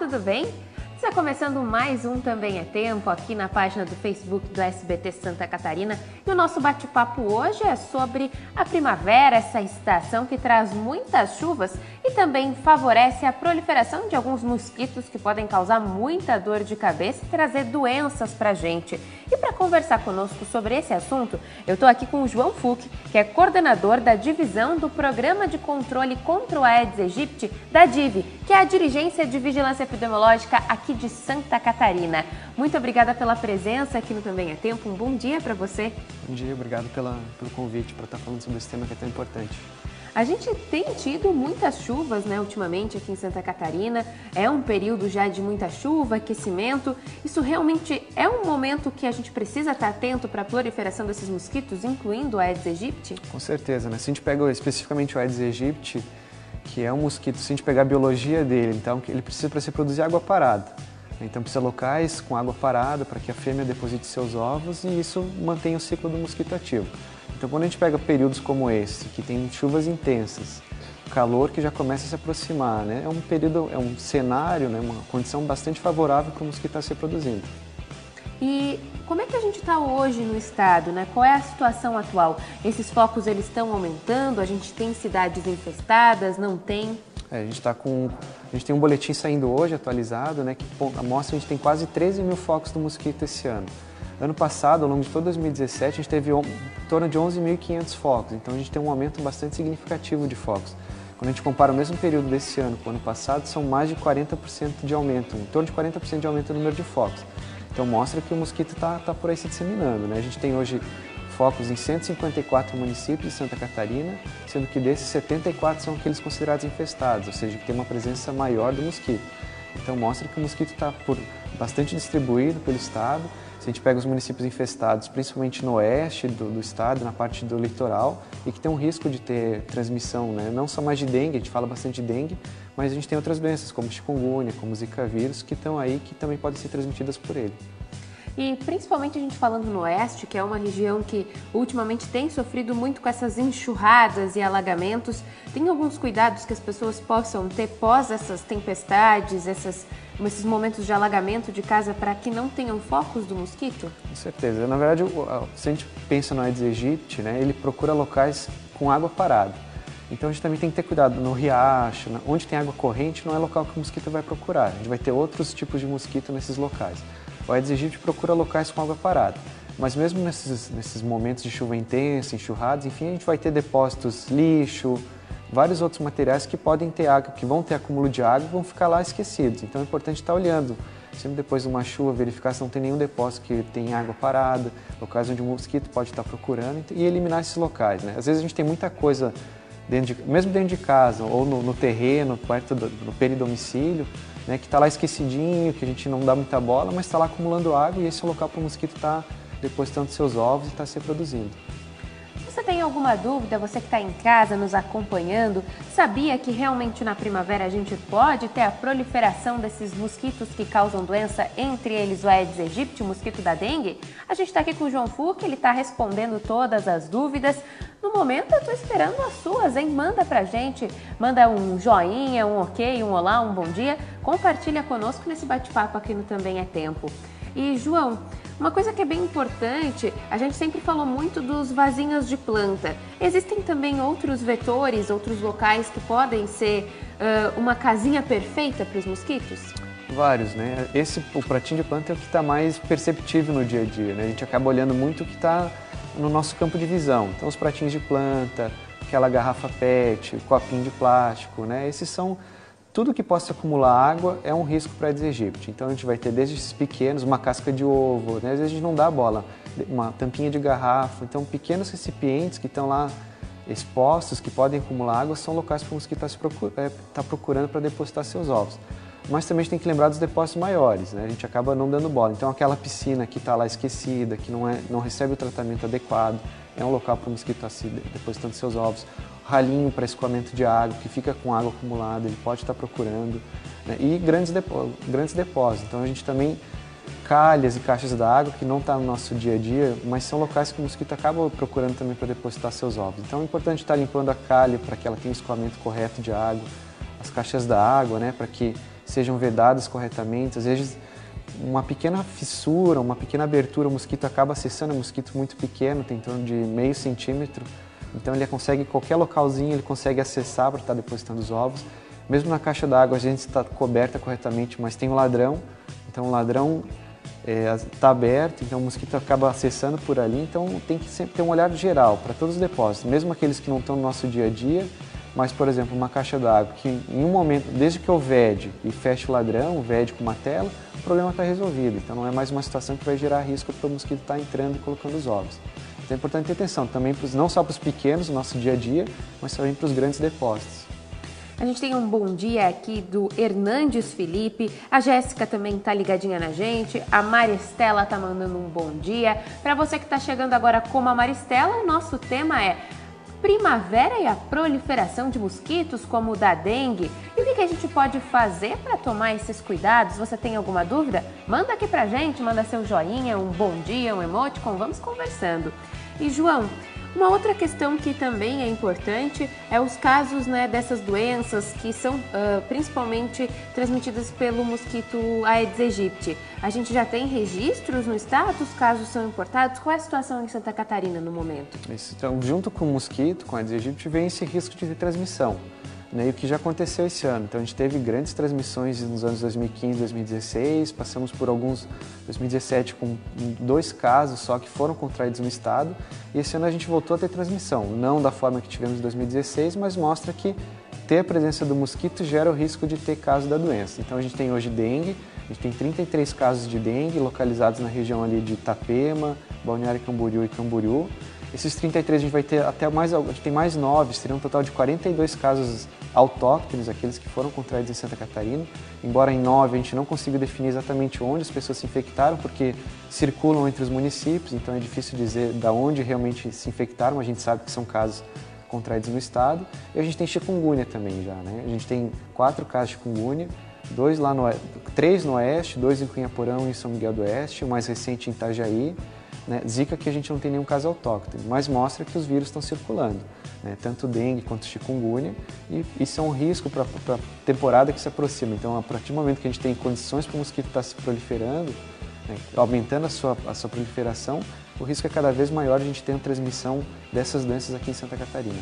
tudo bem? Está começando mais um Também é Tempo aqui na página do Facebook do SBT Santa Catarina e o nosso bate-papo hoje é sobre a primavera, essa estação que traz muitas chuvas e também favorece a proliferação de alguns mosquitos que podem causar muita dor de cabeça e trazer doenças para a gente. E para conversar conosco sobre esse assunto, eu estou aqui com o João Fuch, que é coordenador da divisão do Programa de Controle contra o Aedes aegypti da DIV, que é a Dirigência de Vigilância Epidemiológica aqui de Santa Catarina. Muito obrigada pela presença aqui no Também é Tempo. Um bom dia para você. Bom dia, obrigado pelo convite para estar falando sobre esse tema que é tão importante. A gente tem tido muitas chuvas, ultimamente aqui em Santa Catarina. É um período já de muita chuva, aquecimento. Isso realmente é um momento que a gente precisa estar atento para a proliferação desses mosquitos, incluindo o Aedes aegypti? Com certeza, né? Se a gente pega especificamente o Aedes aegypti, que é um mosquito, se a gente pegar a biologia dele, então ele precisa para se produzir água parada. Então precisa locais com água parada para que a fêmea deposite seus ovos e isso mantém o ciclo do mosquito ativo. Então quando a gente pega períodos como esse, que tem chuvas intensas, calor que já começa a se aproximar, né? É um período, é um cenário, né? Uma condição bastante favorável para o mosquito estar se reproduzindo. E como é que a gente está hoje no estado, né? Qual é a situação atual? Esses focos eles estão aumentando? A gente tem cidades infestadas? Não tem? A gente tem um boletim saindo hoje, atualizado, né, que mostra que a gente tem quase 13 mil focos do mosquito esse ano. Ano passado, ao longo de todo 2017, a gente teve em torno de 11.500 focos, então a gente tem um aumento bastante significativo de focos. Quando a gente compara o mesmo período desse ano com o ano passado, são mais de 40% de aumento, em torno de 40% de aumento no número de focos. Então mostra que o mosquito está por aí se disseminando, né? A gente tem hoje focos em 154 municípios de Santa Catarina, sendo que desses 74 são aqueles considerados infestados, ou seja, que tem uma presença maior do mosquito. Então mostra que o mosquito está bastante distribuído pelo estado. Se a gente pega os municípios infestados, principalmente no oeste do estado, na parte do litoral, e que tem um risco de ter transmissão, né? Não só mais de dengue, a gente fala bastante de dengue, mas a gente tem outras doenças como chikungunya, como zika vírus, que estão aí, que também podem ser transmitidas por ele. E principalmente a gente falando no oeste, que é uma região que ultimamente tem sofrido muito com essas enxurradas e alagamentos, tem alguns cuidados que as pessoas possam ter pós essas tempestades, esses momentos de alagamento de casa para que não tenham focos do mosquito? Com certeza. Na verdade, se a gente pensa no Aedes aegypti, né, ele procura locais com água parada. Então a gente também tem que ter cuidado no riacho, onde tem água corrente não é local que o mosquito vai procurar. A gente vai ter outros tipos de mosquito nesses locais. O Aedes aegypti procura locais com água parada, mas mesmo nesses momentos de chuva intensa, enxurradas, enfim, a gente vai ter depósitos, lixo, vários outros materiais que podem ter água, que vão ter acúmulo de água e vão ficar lá esquecidos. Então é importante estar olhando, sempre depois de uma chuva, verificar se não tem nenhum depósito que tem água parada, locais onde o mosquito pode estar procurando e eliminar esses locais, né? Às vezes a gente tem muita coisa, mesmo dentro de casa ou no terreno, perto no peridomicílio, né, que está lá esquecidinho, que a gente não dá muita bola, mas está lá acumulando água e esse é o local para o mosquito estar depositando seus ovos e estar se reproduzindo. Você tem alguma dúvida, você que está em casa nos acompanhando, sabia que realmente na primavera a gente pode ter a proliferação desses mosquitos que causam doença, entre eles o Aedes aegypti, o mosquito da dengue? A gente está aqui com o João Fuch, ele está respondendo todas as dúvidas. No momento eu estou esperando as suas, hein? Manda pra gente, manda um joinha, um ok, um olá, um bom dia. Compartilha conosco nesse bate-papo aqui no Também é Tempo. E João, uma coisa que é bem importante, a gente sempre falou muito dos vasinhos de planta. Existem também outros vetores, outros locais que podem ser uma casinha perfeita para os mosquitos? Vários, né? O pratinho de planta é o que está mais perceptível no dia a dia, né? A gente acaba olhando muito o que está no nosso campo de visão. Então, os pratinhos de planta, aquela garrafa PET, o copinho de plástico, né? Esses são... Tudo que possa acumular água é um risco para Aedes aegypti. Então a gente vai ter desde esses pequenos, uma casca de ovo, né? Às vezes a gente não dá bola, uma tampinha de garrafa. Então pequenos recipientes que estão lá expostos, que podem acumular água, são locais para o mosquito estar procurando para depositar seus ovos. Mas também a gente tem que lembrar dos depósitos maiores, né? A gente acaba não dando bola. Então aquela piscina que está lá esquecida, que não recebe o tratamento adequado, é um local para o mosquito estar se depositando seus ovos. Ralinho para escoamento de água, que fica com água acumulada, ele pode estar procurando, né? E grandes depósitos. Então a gente também, calhas e caixas d'água, que não está no nosso dia a dia, mas são locais que o mosquito acaba procurando também para depositar seus ovos. Então é importante estar limpando a calha para que ela tenha o escoamento correto de água, as caixas d'água, né, para que sejam vedadas corretamente. Às vezes, uma pequena fissura, uma pequena abertura, o mosquito acaba acessando, é um mosquito muito pequeno, tem em torno de meio centímetro, então ele consegue, qualquer localzinho, ele consegue acessar para estar depositando os ovos. Mesmo na caixa d'água, a gente está coberta corretamente, mas tem o ladrão, então o ladrão está aberto, então o mosquito acaba acessando por ali, então tem que sempre ter um olhar geral para todos os depósitos, mesmo aqueles que não estão no nosso dia a dia, mas, por exemplo, uma caixa d'água que em um momento, desde que eu vede e feche o ladrão, vede com uma tela, o problema está resolvido, então não é mais uma situação que vai gerar risco para o mosquito estar entrando e colocando os ovos. Então é importante ter atenção também, não só para os pequenos, no nosso dia a dia, mas também para os grandes depósitos. A gente tem um bom dia aqui do Hernandes Felipe, a Jéssica também tá ligadinha na gente, a Maristela tá mandando um bom dia. Para você que tá chegando agora como a Maristela, o nosso tema é primavera e a proliferação de mosquitos como o da dengue. E o que a gente pode fazer para tomar esses cuidados? Você tem alguma dúvida? Manda aqui pra gente, manda seu joinha, um bom dia, um emoticon, vamos conversando. E João, uma outra questão que também é importante é os casos, né, dessas doenças que são principalmente transmitidas pelo mosquito Aedes aegypti. A gente já tem registros no estado? Os casos são importados? Qual é a situação em Santa Catarina no momento? Então, junto com o mosquito, com a Aedes aegypti, vem esse risco de transmissão. E o que já aconteceu esse ano. Então a gente teve grandes transmissões nos anos 2015 e 2016, passamos por 2017 com 2 casos só que foram contraídos no estado, e esse ano a gente voltou a ter transmissão, não da forma que tivemos em 2016, mas mostra que ter a presença do mosquito gera o risco de ter caso da doença. Então a gente tem hoje dengue, a gente tem 33 casos de dengue localizados na região ali de Itapema, Balneário Camboriú e Camboriú. Esses 33 a gente vai ter a gente tem mais 9, seria um total de 42 casos autóctones, aqueles que foram contraídos em Santa Catarina, embora em 9 a gente não consiga definir exatamente onde as pessoas se infectaram, porque circulam entre os municípios, então é difícil dizer de onde realmente se infectaram, a gente sabe que são casos contraídos no estado. E a gente tem chikungunya também já, né? A gente tem 4 casos de chikungunya, 3 no oeste, 2 em Cunhaporão e em São Miguel do Oeste, o mais recente em Itajaí. Né? Zika que a gente não tem nenhum caso autóctone, mas mostra que os vírus estão circulando, né? Tanto dengue quanto chikungunya, e isso é um risco para a temporada que se aproxima. Então, a partir do momento que a gente tem condições para o mosquito estar se proliferando, né, aumentando a sua proliferação, o risco é cada vez maior de a gente ter a transmissão dessas doenças aqui em Santa Catarina.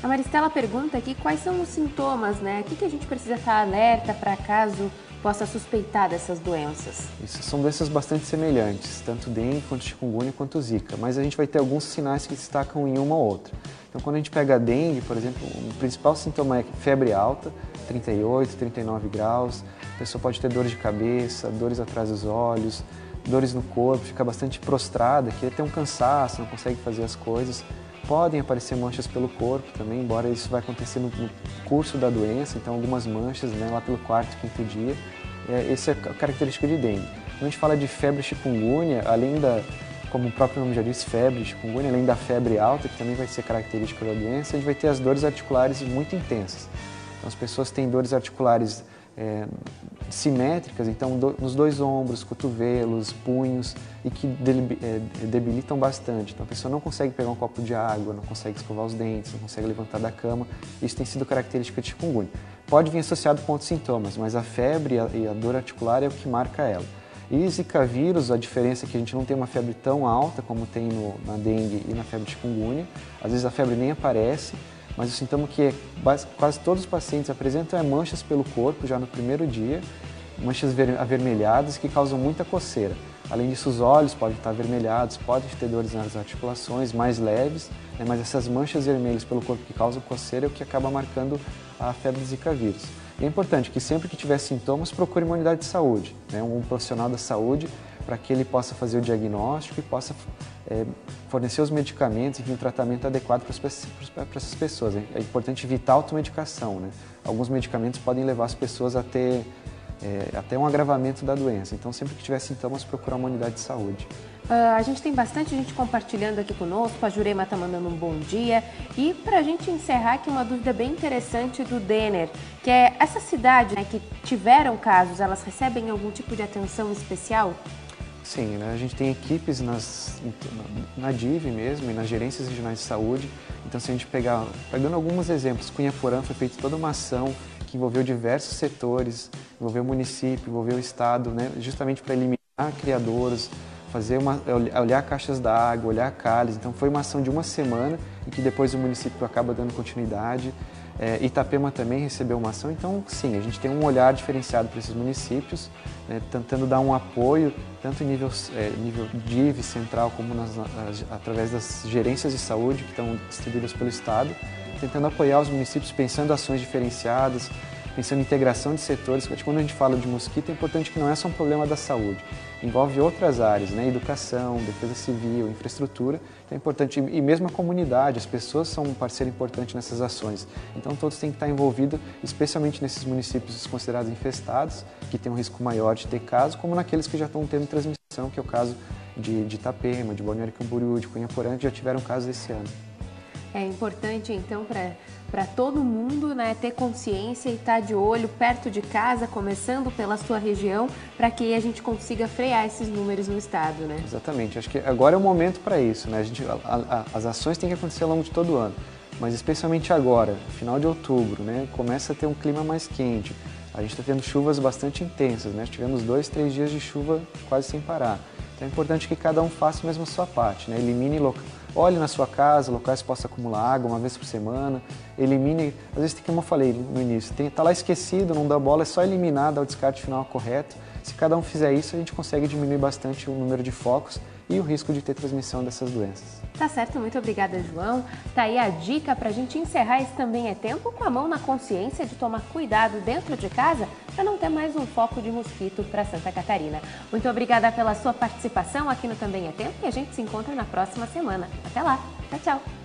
A Maristela pergunta aqui quais são os sintomas, né? O que a gente precisa estar alerta para caso possa suspeitar dessas doenças? Isso são doenças bastante semelhantes, tanto dengue quanto chikungunya quanto zika, mas a gente vai ter alguns sinais que destacam em uma ou outra. Então, quando a gente pega a dengue, por exemplo, o principal sintoma é febre alta, 38, 39 graus, a pessoa pode ter dores de cabeça, dores atrás dos olhos, dores no corpo, fica bastante prostrada, quer ter um cansaço, não consegue fazer as coisas. Podem aparecer manchas pelo corpo também, embora isso vai acontecer no curso da doença, então algumas manchas, né, lá pelo 4º, 5º dia. Essa é a característica de dengue. Quando a gente fala de febre chikungunya, como o próprio nome já diz, febre chikungunya, além da febre alta, que também vai ser característica da doença, a gente vai ter as dores articulares muito intensas. Então as pessoas têm dores articulares simétricas, então nos 2 ombros, cotovelos, punhos, e que debilitam bastante. Então a pessoa não consegue pegar um copo de água, não consegue escovar os dentes, não consegue levantar da cama. Isso tem sido característica de chikungunya. Pode vir associado com outros sintomas, mas a febre e a dor articular é o que marca ela. E Zika vírus, a diferença é que a gente não tem uma febre tão alta como tem na dengue e na febre de chikungunya. Às vezes a febre nem aparece, mas o sintoma que quase todos os pacientes apresentam é manchas pelo corpo já no primeiro dia, manchas avermelhadas que causam muita coceira. Além disso, os olhos podem estar avermelhados, podem ter dores nas articulações mais leves, né, mas essas manchas vermelhas pelo corpo que causam coceira é o que acaba marcando a febre de Zika vírus. E é importante que sempre que tiver sintomas, procure uma unidade de saúde, né, um profissional da saúde, para que ele possa fazer o diagnóstico e possa fornecer os medicamentos e um tratamento adequado para essas pessoas. É importante evitar a automedicação, né? Alguns medicamentos podem levar as pessoas a ter até um agravamento da doença. Então, sempre que tiver sintomas, procurar uma unidade de saúde. A gente tem bastante gente compartilhando aqui conosco, a Jurema está mandando um bom dia. E para a gente encerrar aqui, uma dúvida bem interessante do Denner, que é essa cidade, né, que tiveram casos, elas recebem algum tipo de atenção especial? Sim, né? A gente tem equipes na DIV mesmo e nas gerências regionais de saúde. Então, se a gente pegando alguns exemplos, Cunhaporã foi feita toda uma ação que envolveu diversos setores, envolveu o município, envolveu o estado, né, justamente para eliminar criadouros, olhar caixas d'água, olhar cálices. Então foi uma ação de uma semana e que depois o município acaba dando continuidade. Itapema também recebeu uma ação, então sim, a gente tem um olhar diferenciado para esses municípios, né, tentando dar um apoio, tanto em nível DIV central como através das gerências de saúde que estão distribuídas pelo Estado, tentando apoiar os municípios, pensando ações diferenciadas, pensando em integração de setores. Quando a gente fala de mosquito, é importante que não é só um problema da saúde, envolve outras áreas, né? Educação, defesa civil, infraestrutura. Então é importante, e mesmo a comunidade, as pessoas são um parceiro importante nessas ações. Então todos têm que estar envolvidos, especialmente nesses municípios considerados infestados, que têm um risco maior de ter casos, como naqueles que já estão tendo transmissão, que é o caso de Itapema, de Balneário Camboriú, de Cunhaporã, que já tiveram casos esse ano. É importante, então, para todo mundo, né, ter consciência e estar de olho perto de casa, começando pela sua região, para que a gente consiga frear esses números no estado, né? Exatamente. Acho que agora é o momento para isso, né? As ações têm que acontecer ao longo de todo o ano, mas especialmente agora, final de outubro, né, começa a ter um clima mais quente. A gente está tendo chuvas bastante intensas, né? Tivemos 2, 3 dias de chuva quase sem parar. Então é importante que cada um faça mesmo a sua parte, né? Olhe na sua casa, locais que possa acumular água uma vez por semana, elimine, às vezes, como eu falei no início, está lá esquecido, não dá bola, é só eliminar, dar o descarte final correto. Se cada um fizer isso, a gente consegue diminuir bastante o número de focos e o risco de ter transmissão dessas doenças. Tá certo, muito obrigada, João. Tá aí a dica para a gente encerrar esse Também é Tempo com a mão na consciência de tomar cuidado dentro de casa para não ter mais um foco de mosquito para Santa Catarina. Muito obrigada pela sua participação aqui no Também é Tempo e a gente se encontra na próxima semana. Até lá. Tchau, tchau.